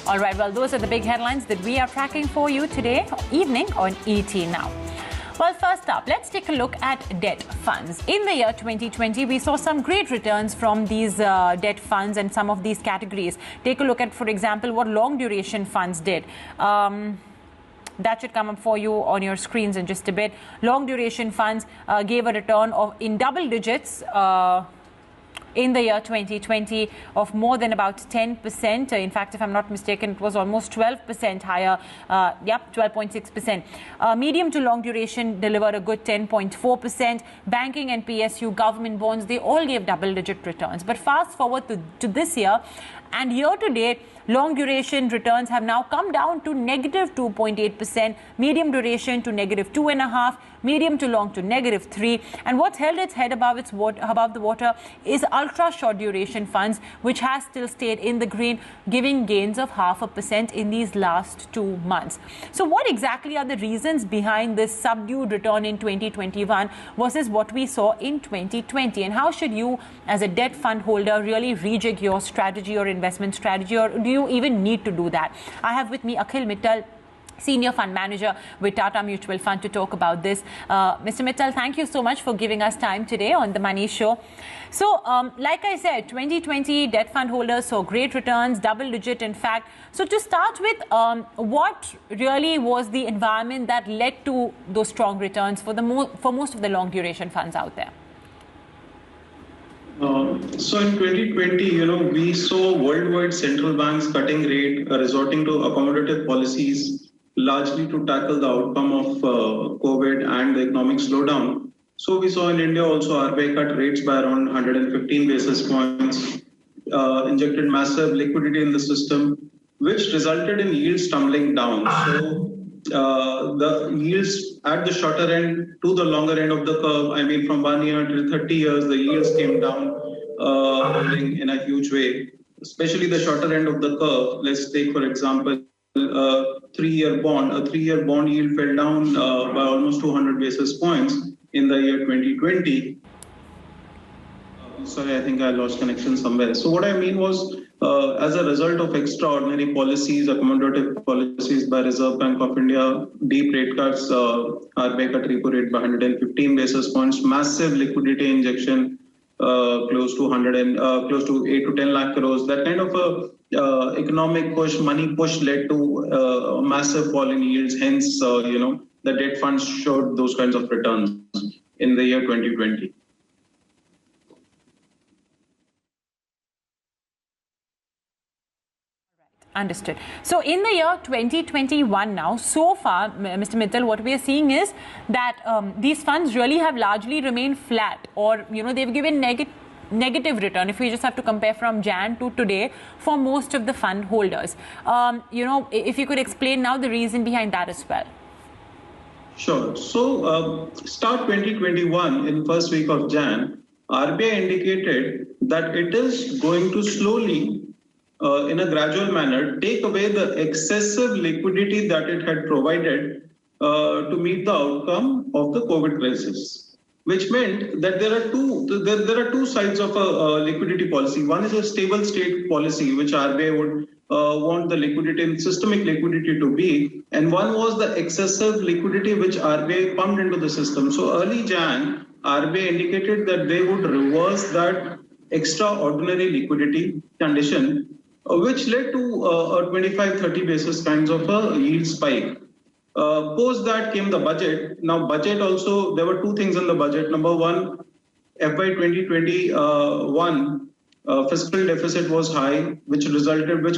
All right, well, those are the big headlines that we are tracking for you today evening on ET Now. Well, first up, let's take a look at debt funds. In the year 2020, we saw some great returns from these debt funds and some of these categories. Take a look at, for example, what long duration funds did. That should come up for you on your screens in just a bit. Long duration funds gave a return of in double digits in the year 2020 of more than about 10%. In fact, if I'm not mistaken, it was almost 12% higher. 12.6%. Medium to long duration delivered a good 10.4%. Banking and PSU government bonds, they all gave double-digit returns. But fast forward to this year, and year to date, long duration returns have now come down to negative 2.8%, medium duration to negative 2.5%, medium to long to negative 3%. And what's held its head above the water is ultra short duration funds, which has still stayed in the green, giving gains of 0.5% in these last 2 months. So what exactly are the reasons behind this subdued return in 2021 versus what we saw in 2020? And how should you, as a debt fund holder, really rejig your strategy or investment strategy, or do you even need to do that? I have with me Akhil Mittal, Senior Fund Manager with Tata Mutual Fund, to talk about this. Mr. Mittal, thank you so much for giving us time today on The Money Show. So, like I said, 2020 debt fund holders saw great returns, double digit in fact. So to start with, what really was the environment that led to those strong returns for most of the long duration funds out there? So in 2020, we saw worldwide central banks cutting rate, resorting to accommodative policies, largely to tackle the outcome of COVID and the economic slowdown. So we saw in India also RBI cut rates by around 115 basis points, injected massive liquidity in the system, which resulted in yields tumbling down. So the yields at the shorter end to the longer end of the curve, I mean from 1 year to 30 years, the yields came down in a huge way, especially the shorter end of the curve. Let's take, for example, a 3-year bond. A 3-year bond yield fell down by almost 200 basis points in the year 2020. Sorry, I think I lost connection somewhere. So what I mean was, as a result of extraordinary policies, accommodative policies by Reserve Bank of India, deep rate cuts, RBI cut repo rate by 115 basis points, massive liquidity injection, close to 8 to 10 lakh crores. That kind of a economic push, money push, led to a massive fall in yields. Hence, the debt funds showed those kinds of returns in the year 2020. Understood. So in the year 2021 now, so far, Mr. Mittal, what we are seeing is that these funds really have largely remained flat, or, they've given negative return if we just have to compare from Jan to today for most of the fund holders. If you could explain now the reason behind that as well. Sure. So start 2021, in first week of Jan, RBI indicated that it is going to slowly, in a gradual manner, take away the excessive liquidity that it had provided to meet the outcome of the COVID crisis, which meant that there are two sides of a liquidity policy. One is a stable state policy, which RBI would want the liquidity, systemic liquidity, to be, and one was the excessive liquidity which RBI pumped into the system. So early Jan, RBI indicated that they would reverse that extraordinary liquidity condition, which led to a 25-30 basis kinds of a yield spike. Post that came the budget. Now, budget also, there were two things in the budget. Number one, FY 2021 fiscal deficit was high, which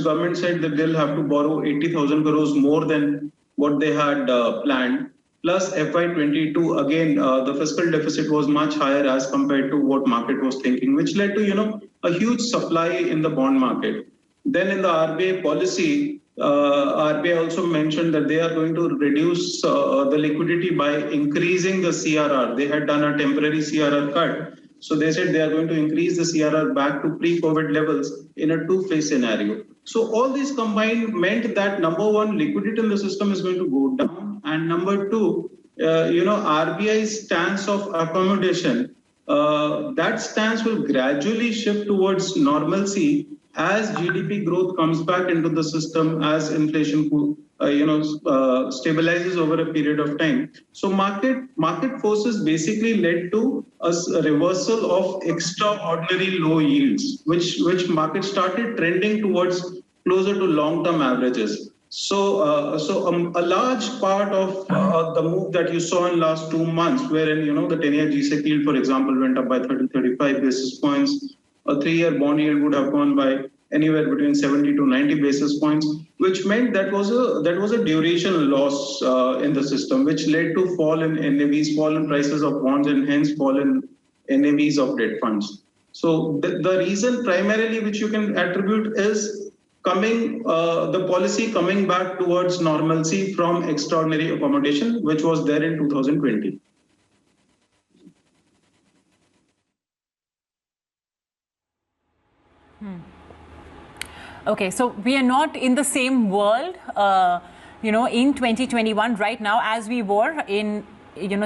government said that they'll have to borrow 80,000 crores more than what they had planned. Plus FY 22, again, the fiscal deficit was much higher as compared to what market was thinking, which led to, a huge supply in the bond market. Then in the RBI policy, RBI also mentioned that they are going to reduce the liquidity by increasing the CRR. They had done a temporary CRR cut. So they said they are going to increase the CRR back to pre-COVID levels in a two-phase scenario. So all these combined meant that, number one, liquidity in the system is going to go down. And number two, RBI's stance of accommodation, that stance will gradually shift towards normalcy as GDP growth comes back into the system, as inflation stabilizes over a period of time. So market forces basically led to a reversal of extraordinary low yields, which market started trending towards closer to long-term averages. So a large part of the move that you saw in last 2 months, wherein the 10-year G-Sec yield, for example, went up by 35 basis points, a 3-year bond yield would have gone by anywhere between 70 to 90 basis points, which meant that was a duration loss in the system, which led to fall in NAVs, fall in prices of bonds, and hence fall in NAVs of debt funds. So the reason primarily which you can attribute is the policy coming back towards normalcy from extraordinary accommodation, which was there in 2020. Okay, so we are not in the same world, in 2021 right now as we were in,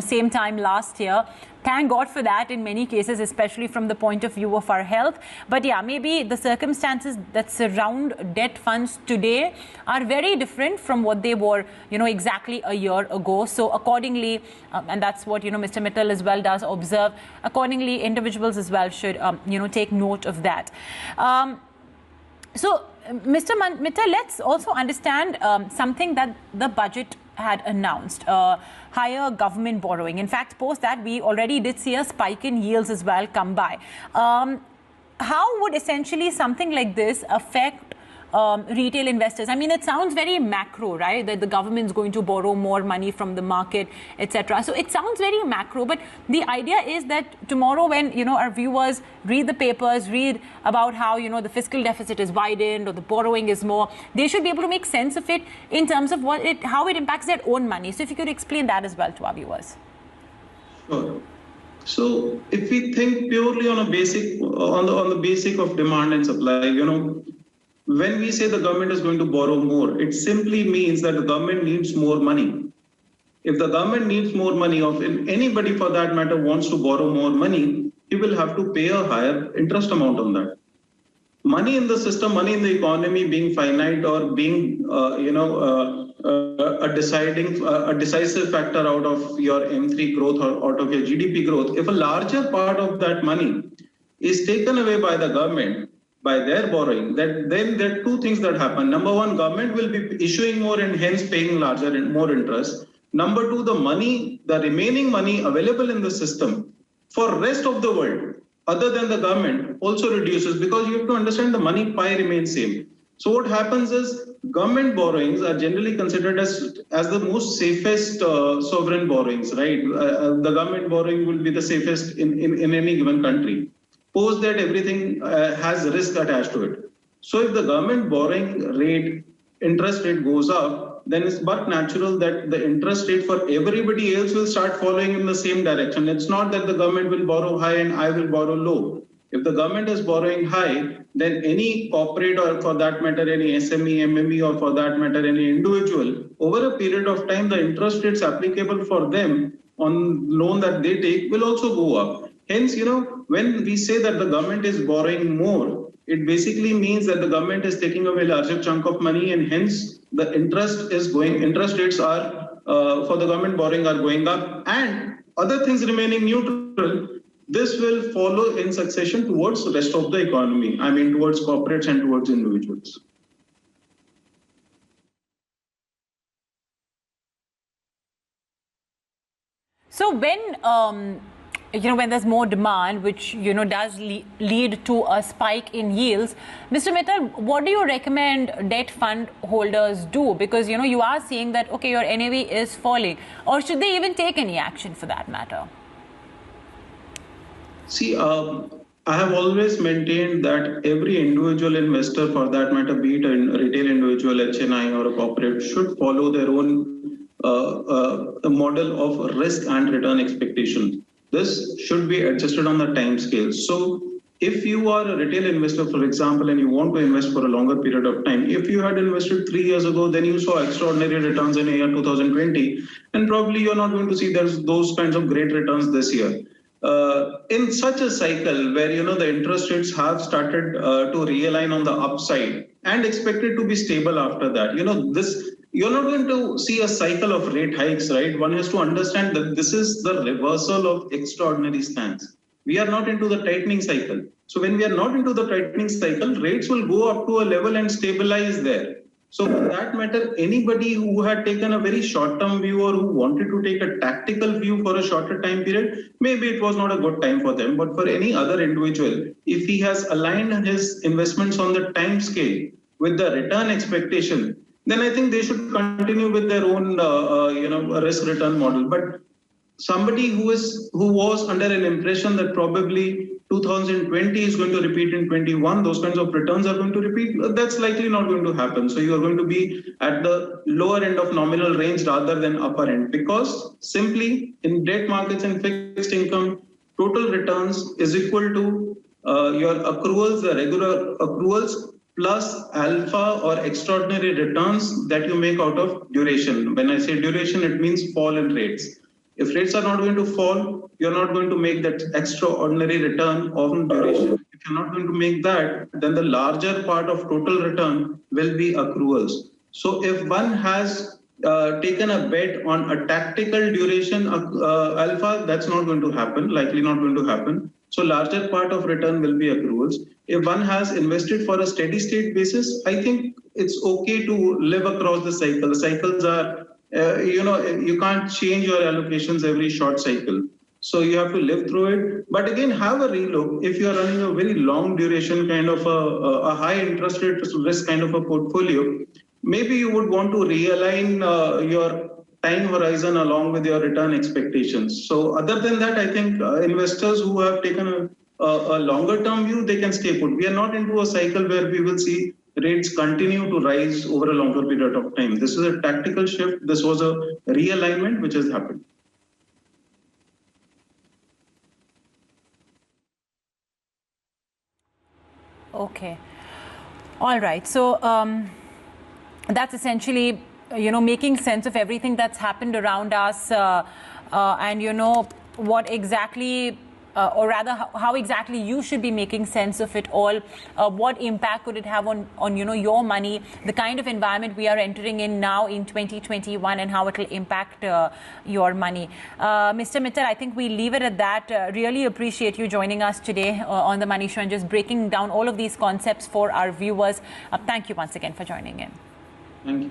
same time last year. Thank God for that in many cases, especially from the point of view of our health. But yeah, maybe the circumstances that surround debt funds today are very different from what they were, exactly a year ago. So accordingly, and that's what, Mr. Mittal as well does observe, accordingly, individuals as well should, take note of that. So, Mr. Mittal, let's also understand something that the budget had announced, higher government borrowing. In fact, post that, we already did see a spike in yields as well come by. How would essentially something like this affect retail investors? I mean, it sounds very macro, right? That the government's going to borrow more money from the market, etc. So it sounds very macro, but the idea is that tomorrow when, our viewers read the papers, read about how, the fiscal deficit is widened or the borrowing is more, they should be able to make sense of it in terms of how it impacts their own money. So if you could explain that as well to our viewers. Sure. So if we think purely on the basic of demand and supply, when we say the government is going to borrow more, it simply means that the government needs more money. If the government needs more money, or if anybody for that matter wants to borrow more money, he will have to pay a higher interest amount on that. Money in the system, money in the economy being finite or being, a decisive factor out of your M3 growth or out of your GDP growth, if a larger part of that money is taken away by the government, by their borrowing, then there are two things that happen. Number one, government will be issuing more and hence paying larger and more interest. Number two, the remaining money available in the system for rest of the world, other than the government, also reduces, because you have to understand the money pie remains same. So what happens is government borrowings are generally considered as the most safest sovereign borrowings, right? The government borrowing will be the safest in any given country. Post that, everything has risk attached to it. So if the government borrowing rate, interest rate goes up, then it's but natural that the interest rate for everybody else will start following in the same direction. It's not that the government will borrow high and I will borrow low. If the government is borrowing high, then any corporate, or for that matter, any SME, MME, or for that matter, any individual, over a period of time, the interest rates applicable for them on loan that they take will also go up. Hence, when we say that the government is borrowing more, it basically means that the government is taking away a larger chunk of money, and hence the interest rates are for the government borrowing are going up, and other things remaining neutral. This will follow in succession towards the rest of the economy. I mean, towards corporates and towards individuals. So when there's more demand, which, does lead to a spike in yields, Mr. Mittal, what do you recommend debt fund holders do? Because, you are seeing that, okay, your NAV is falling, or should they even take any action for that matter? See, I have always maintained that every individual investor, for that matter, be it a retail individual, HNI, or a corporate, should follow their own model of risk and return expectations. This should be adjusted on the time scale. So if you are a retail investor, for example, and you want to invest for a longer period of time, if you had invested 3 years ago, then you saw extraordinary returns in the year 2020, and probably you're not going to see those kinds of great returns this year. in such a cycle where the interest rates have started to realign on the upside and expected to be stable after that, this you're not going to see a cycle of rate hikes, right? One has to understand that this is the reversal of extraordinary stance. We are not into the tightening cycle. So when we are not into the tightening cycle, rates will go up to a level and stabilize there. So for that matter, anybody who had taken a very short-term view or who wanted to take a tactical view for a shorter time period, maybe it was not a good time for them. But for any other individual, if he has aligned his investments on the time scale with the return expectation, then I think they should continue with their own, risk return model. But somebody who was under an impression that probably 2020 is going to repeat in 21, those kinds of returns are going to repeat, that's likely not going to happen. So you are going to be at the lower end of nominal range rather than upper end, because simply in debt markets and fixed income, total returns is equal to your accruals, the regular accruals, plus alpha or extraordinary returns that you make out of duration. When I say duration, it means fall in rates. If rates are not going to fall, you're not going to make that extraordinary return on duration. If you're not going to make that, then the larger part of total return will be accruals. So if one has taken a bet on a tactical duration alpha, that's not going to happen, likely not going to happen. So larger part of return will be accruals. If one has invested for a steady state basis, I think it's okay to live across the cycle. The cycles are, you can't change your allocations every short cycle. So you have to live through it. But again, have a relook. If you are running a very long duration kind of a high interest rate risk kind of a portfolio, maybe you would want to realign your time horizon along with your return expectations. So other than that, I think investors who have taken a longer term view, they can stay put. We are not into a cycle where we will see rates continue to rise over a longer period of time. This is a tactical shift. This was a realignment which has happened. Okay. All right. So that's essentially, making sense of everything that's happened around us and, what exactly, or rather how exactly you should be making sense of it all. What impact could it have on your money, the kind of environment we are entering in now in 2021 and how it will impact your money. Mr. Mittal, I think we leave it at that. Really appreciate you joining us today on The Money Show and just breaking down all of these concepts for our viewers. Thank you once again for joining in. Thank you.